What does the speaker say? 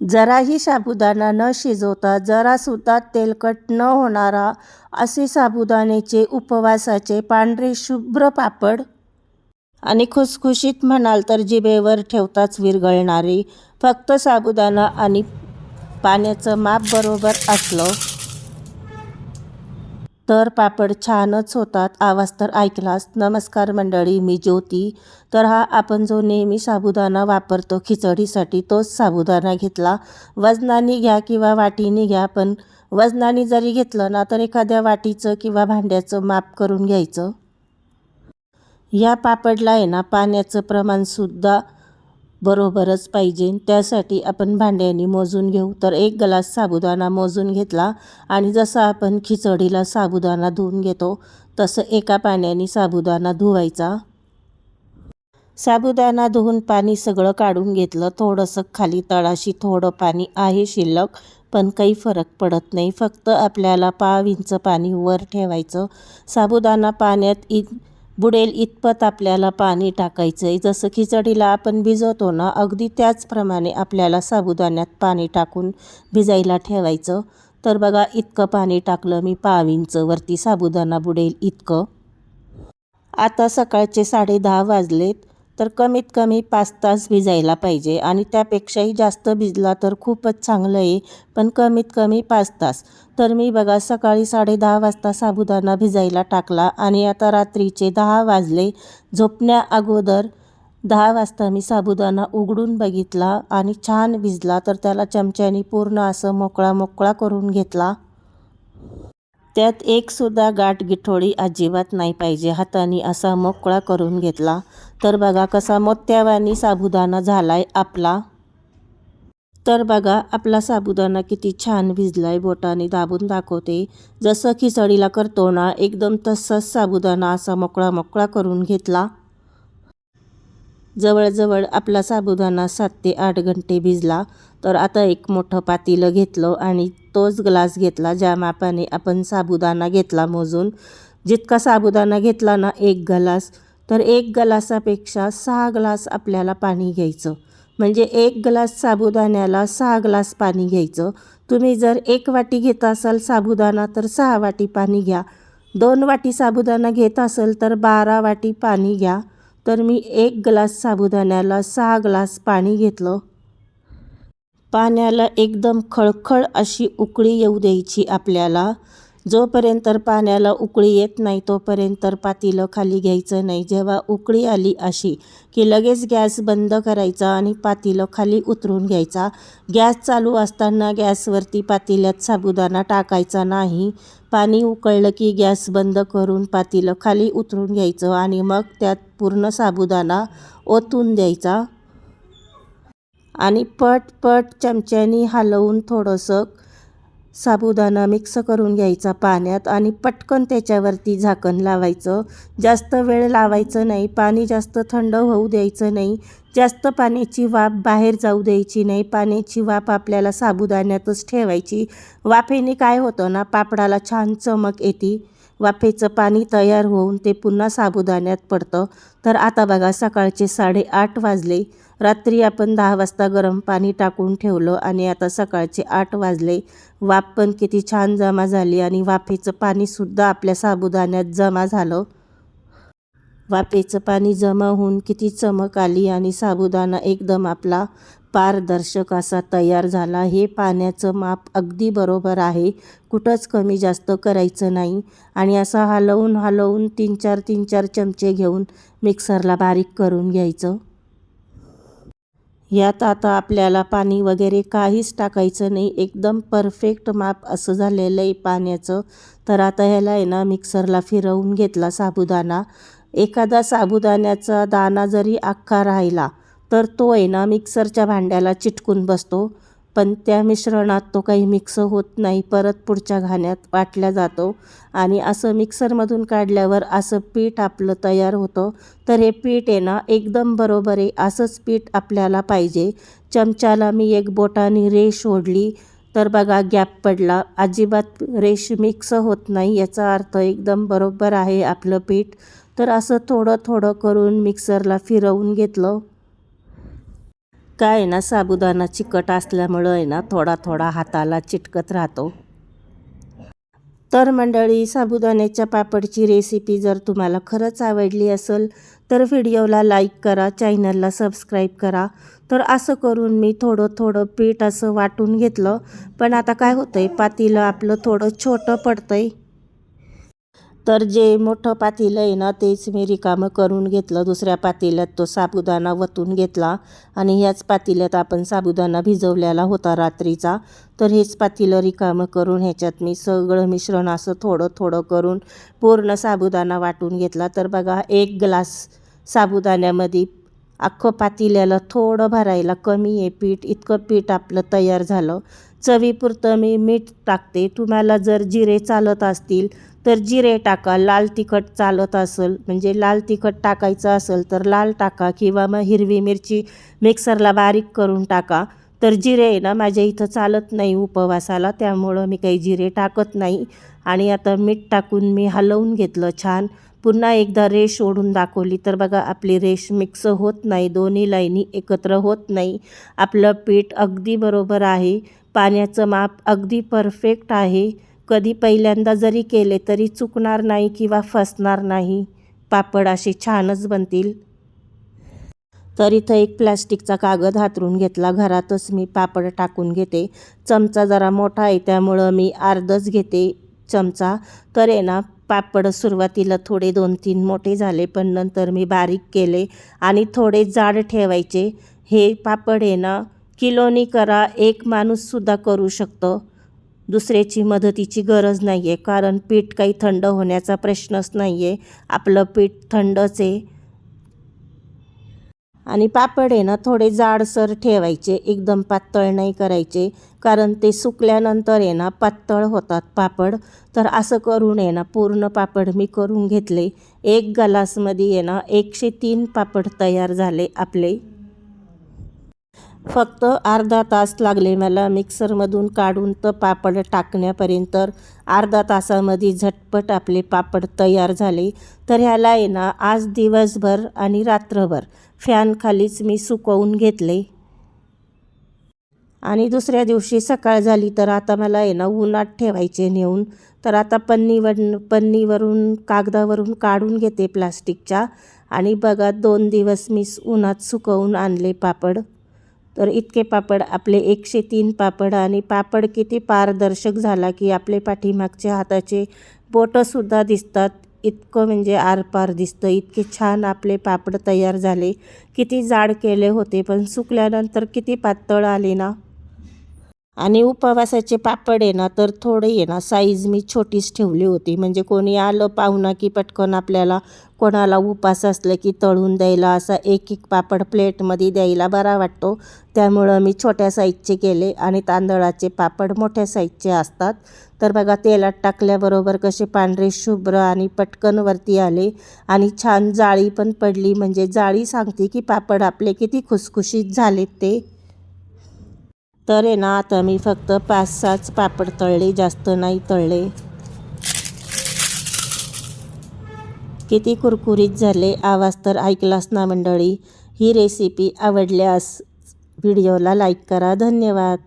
जराही साबुदाणा न शिजवता जरासुद्धा तेलकट न होणारा असे साबुदाण्याचे उपवासाचे पांढरे शुभ्र पापड आणि खुसखुशीत म्हणाल तर जिभेवर ठेवताच विरघळणारे. फक्त साबुदाणा आणि पाण्याचं माप बरोबर असलं तर पापड छानच होतात. आवाज तर ऐकलाच. नमस्कार मंडळी, मी ज्योती. तर हा आपण जो नेहमी साबुदाणा वापरतो खिचडीसाठी तोच साबुदाणा घेतला. वजनाने घ्या किंवा वाटीने घ्या, पण वजनाने जरी घेतलं ना तर एखाद्या वाटीचं किंवा भांड्याचं माप करून घ्यायचं. या पापडला आहे ना पाण्याचं प्रमाणसुद्धा बरोबरच पाहिजे. त्यासाठी आपण भांड्याने मोजून घेऊ. तर 1 ग्लास साबुदाणा मोजून घेतला आणि जसं आपण खिचडीला साबुदाणा धुवून घेतो तसं एका पाण्याने साबुदाणा धुवायचा. साबुदाणा धुवून पाणी सगळं काढून घेतलं. थोडंसं खाली तळाशी थोडं पाणी आहे शिल्लक, पण काही फरक पडत नाही. फक्त आपल्याला पाव इंच पाणी वर ठेवायचं. साबुदाणा पाण्यात बुडेल इतपत आपल्याला पाणी टाकायचं आहे. जसं खिचडीला आपण भिजवतो ना, अगदी त्याचप्रमाणे आपल्याला साबुदाण्यात पाणी टाकून भिजायला ठेवायचं. तर बघा इतकं पाणी टाकलं मी, पाव इंच वरती साबुदाणा बुडेल इतकं. आता सकाळचे 10:30 वाजलेत. तर कमीत कमी 5 तास भिजायला पाहिजे आणि त्यापेक्षाही जास्त भिजला तर खूपच चांगलं आहे, पण कमीत कमी 5 तास. तर मी बघा सकाळी 10:30 वाजता साबुदाणा भिजायला टाकला आणि आता रात्रीचे 10 वाजले. झोपण्या अगोदर 10 वाजता मी साबुदाणा उघडून बघितला आणि छान भिजला. तर त्याला चमच्याने पूर्ण असं मोकळा मोकळा करून घेतला. त्यात एकसुद्धा गाठगिठोडी अजिबात नाही पाहिजे. हाताने असा मोकळा करून घेतला. तर बघा कसा मोत्यावानी साबुदाणा झालाय आपला. तर बघा आपला साबुदाणा किती छान भिजलाय. बोटाने दाबून दाखवते. जसं खिचडीला करतो ना एकदम तसंच साबुदाणा असा मोकळा मोकळा करून घेतला. जवळजवळ आपला साबुदाणा 7 ते 8 घंटे भिजला. तर आता एक मोठं पातेलं घेतलं आणि तोच ग्लास घेतला ज्या मापाने आपण साबुदाणा घेतला मोजून. जितका साबुदाणा घेतला ना 1 ग्लास, तर 1 ग्लासापेक्षा 6 ग्लास आपल्याला पाणी घ्यायचं. म्हणजे 1 ग्लास साबुदाण्याला 6 ग्लास पाणी घ्यायचं. तुम्ही जर 1 वाटी घेत असाल साबुदाणा तर 6 वाटी पाणी घ्या. 2 वाटी साबुदाणा घेत असेल तर 12 वाटी पाणी घ्या. तर मी 1 ग्लास साबुदाण्याला 6 ग्लास पाणी घेतलं. पाण्याला एकदम खळखळ अशी उकळी येऊ द्यायची आपल्याला. जोपर्यंत पाण्याला उकळी येत नाही तोपर्यंत पातेलं खाली घ्यायचं नाही. जेव्हा उकळी आली अशी की लगेच गॅस बंद करायचा आणि पातेलं खाली उतरून घ्यायचा. गॅस चालू असताना गॅसवरती पातेल्यात साबुदाणा टाकायचा नाही. पाणी उकळलं की गॅस बंद करून पातेलं खाली उतरून घ्यायचं आणि मग त्यात पूर्ण साबुदाणा ओतून द्यायचा आणि पट चमच्यानी हलवून थोडंसं साबुदाणा मिक्स करून घ्यायचा पाण्यात आणि पटकन त्याच्यावरती झाकण लावायचं. जास्त वेळ लावायचं नाही. पाणी जास्त थंड होऊ द्यायचं नाही. जास्त पाण्याची वाफ बाहेर जाऊ द्यायची नाही. पाण्याची वाफ आपल्याला साबुदाण्यातच ठेवायची. वाफेने काय होतं ना पापडाला छान चमक येते. वाफेचं पाणी तयार होऊन ते पुन्हा साबुदाण्यात पडतं. तर आता बघा सकाळचे 8:30 वाजले. रात्री आपण 10 वाजता गरम पाणी टाकून ठेवलं आणि आता सकाळचे 8 वाजले. वाफ पण किती छान जमा झाली आणि वाफेचं पाणीसुद्धा आपल्या साबुदाण्यात जमा झालं. वाफेचं पाणी जमा होऊन किती चमक आली आणि साबुदाणा एकदम आपला पारदर्शक असा तयार झाला. हे पाण्याचं माप अगदी बरोबर आहे. कुठंच कमी जास्त करायचं नाही आणि असं हलवून 3-4 चमचे घेऊन मिक्सरला बारीक करून घ्यायचं. यात आता आपल्याला पाणी वगैरे काहीच टाकायचं नाही. एकदम परफेक्ट माप असं झालेलं आहे पाण्याचं. तर आता ह्याला आहे ना मिक्सरला फिरवून घेतला साबुदाणा. एखादा साबुदाण्याचा दाणा जरी अख्खा राहिला तर तो आहे ना मिक्सरच्या भांड्याला चिटकून बसतो, पण त्या मिश्रणात तो काही मिक्स होत नाही. परत पुढच्या घाण्यात वाटल्या जातो आणि असं मिक्सरमधून काढल्यावर असं पीठ आपलं तयार होतं. तर हे पीठ आहे ना एकदम बरोबर आहे. असंच पीठ आपल्याला पाहिजे. चमच्याला मी एक बोटाने रेष ओढली तर बघा गॅप पडला. अजिबात रेष मिक्स होत नाही. याचा अर्थ एकदम बरोबर आहे आपलं पीठ. तर असं थोडं करून मिक्सरला फिरवून घेतलं. काय आहे ना, साबुदाणा चिकट असल्यामुळं आहे ना थोडा थोडा हाताला चिटकत राहतो. तर मंडळी, साबुदाण्याच्या पापडची रेसिपी जर तुम्हाला खरंच आवडली असेल तर व्हिडिओला लाईक करा, चॅनलला सबस्क्राईब करा. तर असं करून मी थोडं थोडं पीठ असं वाटून घेतलं. पण आता काय होतं आहे, पातेलं आपलं थोडं छोटं पडतं आहे. तर जे मोठं पातेलं आहे ना तेच मी रिकामं करून घेतलं. दुसऱ्या पातेल्यात तो साबुदाणा वतून घेतला आणि ह्याच पातेल्यात आपण साबुदाणा भिजवलेला होता रात्रीचा. तर हेच पातेलं रिकामं करून ह्याच्यात मी सगळं मिश्रण असं थोडं थोडं करून पूर्ण साबुदाणा वाटून घेतला. तर बघा, 1 ग्लास साबुदाण्यामध्ये अख्खं पातेल्याला थोडं भरायला कमी आहे पीठ, इतकं पीठ आपलं तयार झालं. चवीपुरतं मी मीठ टाकते. तुम्हाला जर जिरे चालत असतील तर जिरे टाका. लाल तिखट चालत असेल, म्हणजे लाल तिखट टाकायचं असेल तर लाल टाका, किंवा मग हिरवी मिरची मिक्सरला बारीक करून टाका. तर जिरे आहे ना माझ्या इथं चालत नाही उपवासाला, त्यामुळं मी काही जिरे टाकत नाही. आणि आता मीठ टाकून मी हलवून घेतलं छान. पुन्हा एकदा रेष ओढून दाखवली तर बघा, आपली रेष मिक्स होत नाही, दोन्ही लाईनी एकत्र होत नाही. आपलं पीठ अगदी बरोबर आहे, पाण्याचं माप अगदी परफेक्ट आहे. कधी पहिल्यांदा जरी केले तरी चुकणार नाही किंवा फसणार नाही. पापड असे छानच बनतील. तर इथं एक प्लॅस्टिकचा कागद हातरून घेतला. घरातच मी पापड टाकून घेते. चमचा जरा मोठा आहे त्यामुळं मी अर्धच घेते चमचा. तर आहे ना, पापड सुरुवातीला थोडे 2-3 मोठे झाले, पण नंतर मी बारीक केले आणि थोडे जाड ठेवायचे. हे पापड आहे ना किलोनी करा, एक माणूससुद्धा करू शकतो. दुसऱ्याची मदतीची गरज नाही आहे, कारण पीठ काही थंड होण्याचा प्रश्नच नाही आहे. आपलं पीठ थंडच आहे. आणि पापड आहे ना थोडे जाडसर ठेवायचे, एकदम पातळ नाही करायचे, कारण ते सुकल्यानंतर आहे ना पातळ होतात पापड. तर असं करून आहे ना पूर्ण पापड मी करून घेतले. 1 ग्लासमध्ये आहे ना 103 पापड तयार झाले आपले. फक्त अर्धा तास लागले मला मिक्सरमधून काढून तर पापड टाकण्यापर्यंत. अर्धा तासामध्ये झटपट आपले पापड तयार झाले. तर ह्याला आहे ना आज दिवसभर आणि रात्रभर फॅनखालीच मी सुकवून घेतले. आणि दुसऱ्या दिवशी सकाळ झाली तर आता मला आहे ना उन्हात ठेवायचे नेऊन. तर आता पन्नीवरून कागदावरून काढून घेते प्लास्टिकच्या. आणि बघा, 2 दिवस मी उन्हात सुकवून आणले पापड. तर इतके पापड आपले 103 पापड. आणि पापड किती पारदर्शक झाला की आपले पाठीमागच्या हाताचे बोटंसुद्धा दिसतात. इतकं म्हणजे आरपार दिसतं. इतके छान आपले पापड तयार झाले. किती जाड केले होते पण सुकल्यानंतर किती पातळ आले ना. आणि उपवासाचे पापड आहे ना तर थोडे आहे ना साईज मी छोटीच ठेवली होती, म्हणजे कोणी आलं पाहुणा की पटकन आपल्याला कोणाला उपास असलं की तळून द्यायला असा एक एक पापड प्लेटमध्ये द्यायला बरा वाटतो. त्यामुळं मी छोट्या साईजचे केले. आणि तांदळाचे पापड मोठ्या साईजचे असतात. तर बघा, तेलात टाकल्याबरोबर कसे पांढरे शुभ्र आणि पटकन वरती आले. आणि छान जाळी पण पडली, म्हणजे जाळी सांगते की पापड आपले किती खुसखुशीत झालेत ते. तर आहे ना आता मी फक्त 5-6च पापड तळले, जास्त नाही तळले. किती कुरकुरीत झाले. आवाज तर ऐकलाच ना मंडळी. ही रेसिपी आवडल्यास व्हिडिओला लाईक करा. धन्यवाद.